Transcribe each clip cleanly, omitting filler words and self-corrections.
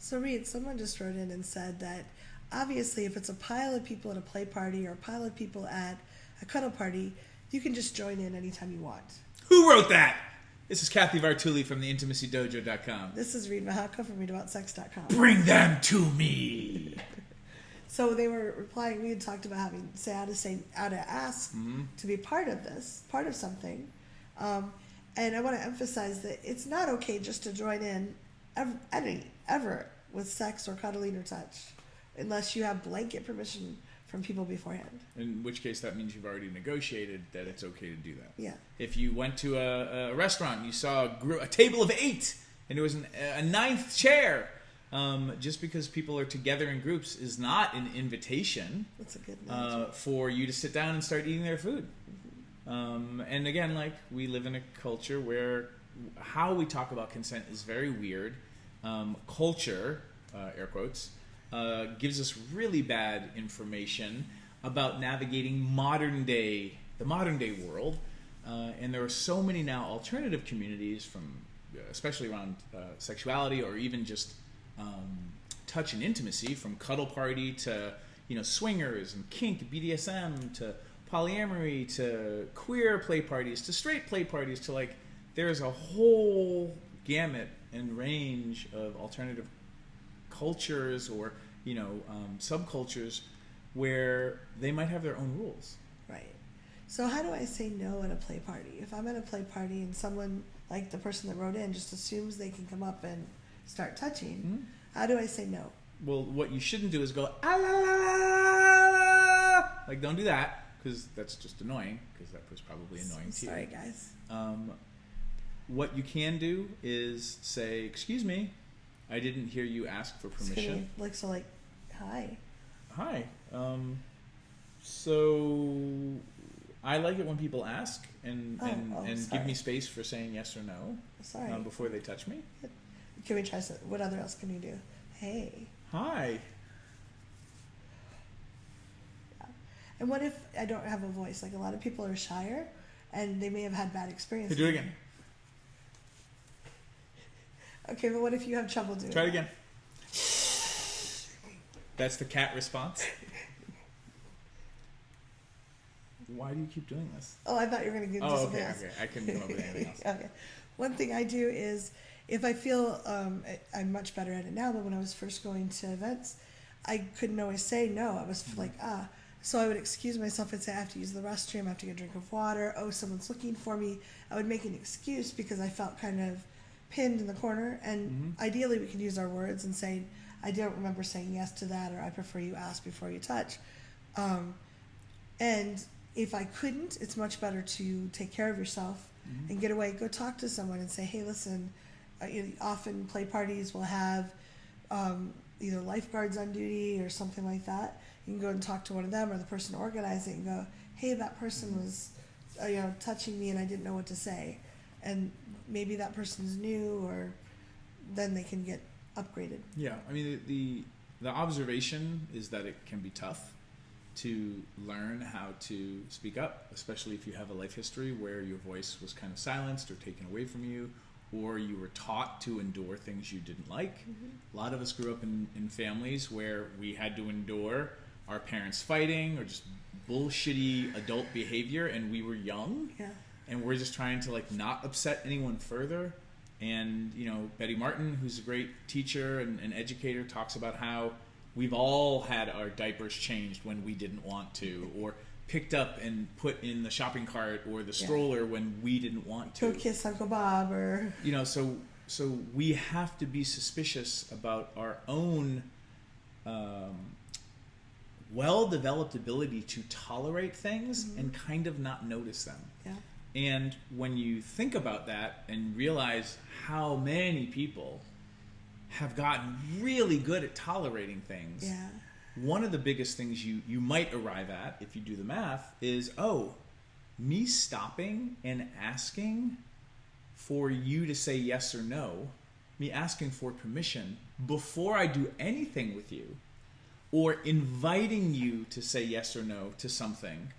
So Reid, someone just wrote in and said that obviously if it's a pile of people at a play party or a pile of people at a cuddle party, you can just join in anytime you want. Who wrote that? This is Cathy Vartuli from the IntimacyDojo.com. This is Reid Mahaka from ReidAboutSex.com. Bring them to me. So they were replying. We had talked about having how to ask to be part of this, part of something, and I want to emphasize that it's not okay just to join in ever with sex or cuddling or touch, unless you have blanket permission from people beforehand. In which case, that means you've already negotiated that it's okay to do that. Yeah. If you went to a restaurant and you saw a table of 8 and there was a 9th chair. Just because people are together in groups is not an invitation. That's a good for you to sit down and start eating their food. And again, like, we live in a culture where how we talk about consent is very weird. Culture, air quotes, gives us really bad information about navigating the modern day world. And there are so many now alternative communities from, especially around sexuality or even just touch and intimacy, from cuddle party to swingers and kink, BDSM, to polyamory, to queer play parties, to straight play parties, to like there's a whole gamut and range of alternative cultures or subcultures where they might have their own rules. Right. So how do I say no at a play party? If I'm at a play party and someone, like the person that wrote in, just assumes they can come up and start touching, how do I say no? Well, what you shouldn't do is go, ah, la, la, la. Like, don't do that, because that's just annoying, because that was probably annoying to you. Sorry, guys. What you can do is say, excuse me, I didn't hear you ask for permission. Hi. Hi. So I like it when people ask and give me space for saying yes or no. Sorry. Before they touch me. Can we try some? What other else can you do? Hey. Hi. Yeah. And what if I don't have a voice? Like, a lot of people are shyer, and they may have had bad experiences. Hey, do it again. Okay, but what if you have trouble doing it? Try it again. That's the cat response. Why do you keep doing this? Oh, I thought you were going to do something else. Okay. I couldn't come up with anything else. Okay. One thing I do is, if I feel I'm much better at it now, but when I was first going to events, I couldn't always say no. I was so I would excuse myself and say I have to use the restroom, I have to get a drink of water, oh, someone's looking for me. I would make an excuse because I felt kind of pinned in the corner, and ideally we could use our words and say, I don't remember saying yes to that, or I prefer you ask before you touch. And if I couldn't, it's much better to take care of yourself and get away. Go talk to someone and say, hey, listen, often play parties will have either lifeguards on duty or something like that. You can go and talk to one of them or the person organizing and go, hey, that person was touching me and I didn't know what to say. And maybe that person's new, or then they can get upgraded. Yeah, I mean, the observation is that it can be tough to learn how to speak up, especially if you have a life history where your voice was kind of silenced or taken away from you, or you were taught to endure things you didn't like. A lot of us grew up in families where we had to endure our parents fighting or just bullshitty adult behavior, and we were young. Yeah. And we're just trying to not upset anyone further. And Betty Martin, who's a great teacher and educator, talks about how we've all had our diapers changed when we didn't want to, or picked up and put in the shopping cart or the stroller when we didn't want to. Go kiss Uncle Bob, or so we have to be suspicious about our own well-developed ability to tolerate things and kind of not notice them. Yeah. And when you think about that and realize how many people have gotten really good at tolerating things, one of the biggest things you might arrive at, if you do the math, is, me stopping and asking for you to say yes or no, me asking for permission before I do anything with you, or inviting you to say yes or no to something.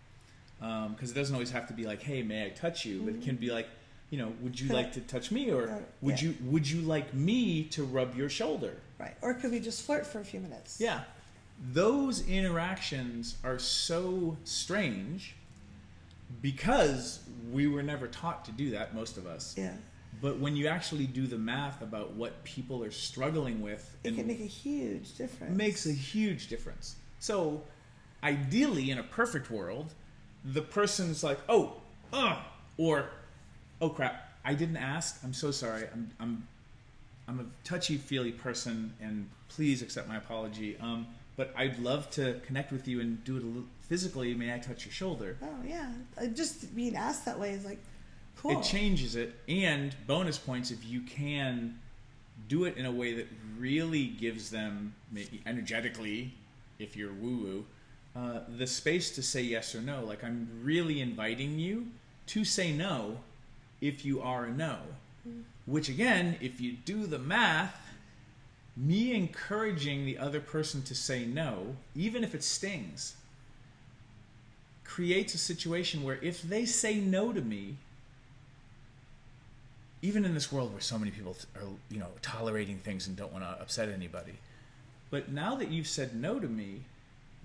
Because it doesn't always have to be like, hey, may I touch you? But it can be like, you know, would you like to touch me, or would yeah. you like me to rub your shoulder? Right. Or could we just flirt for a few minutes? Yeah. Those interactions are so strange because we were never taught to do that, most of us. Yeah. But when you actually do the math about what people are struggling with, it can make a huge difference. Makes a huge difference. So, ideally, in a perfect world, the person's like, oh, or, oh crap, I didn't ask. I'm so sorry. I'm a touchy-feely person, and please accept my apology. But I'd love to connect with you and do it a little physically. May I touch your shoulder? Oh yeah, just being asked that way is like cool. It changes it, and bonus points if you can do it in a way that really gives them, energetically, if you're woo-woo, the space to say yes or no. Like, I'm really inviting you to say no if you are a no. Which, again, if you do the math, me encouraging the other person to say no, even if it stings, creates a situation where if they say no to me, even in this world where so many people are, you know, tolerating things and don't want to upset anybody, but now that you've said no to me,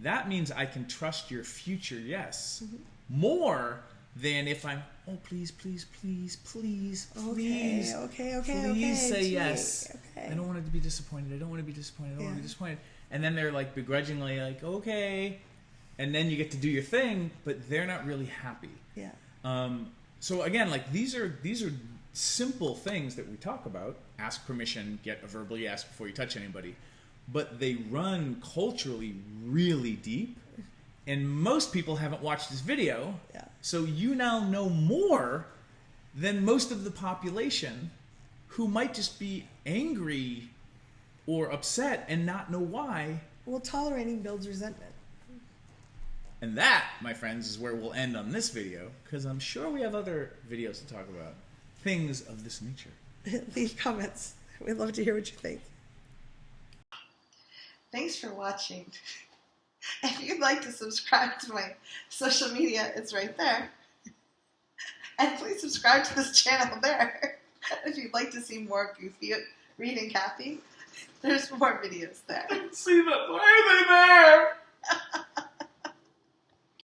that means I can trust your future yes more than if I'm, oh, please, please, please, please, please, please say yes. Okay. I don't want it to be disappointed. I don't want to be disappointed. I don't want to be disappointed. And then they're like begrudgingly like, okay. And then you get to do your thing, but they're not really happy. Yeah. So again, like these are simple things that we talk about. Ask permission, get a verbal yes before you touch anybody. But they run culturally really deep. And most people haven't watched this video. Yeah. So you now know more than most of the population who might just be angry or upset and not know why. Well, tolerating builds resentment. And that, my friends, is where we'll end on this video, because I'm sure we have other videos to talk about. Things of this nature. Leave comments. We'd love to hear what you think. Thanks for watching. If you'd like to subscribe to my social media, it's right there. And please subscribe to this channel there. If you'd like to see more goofy Reid and Cathy, there's more videos there. See them. Why are they there?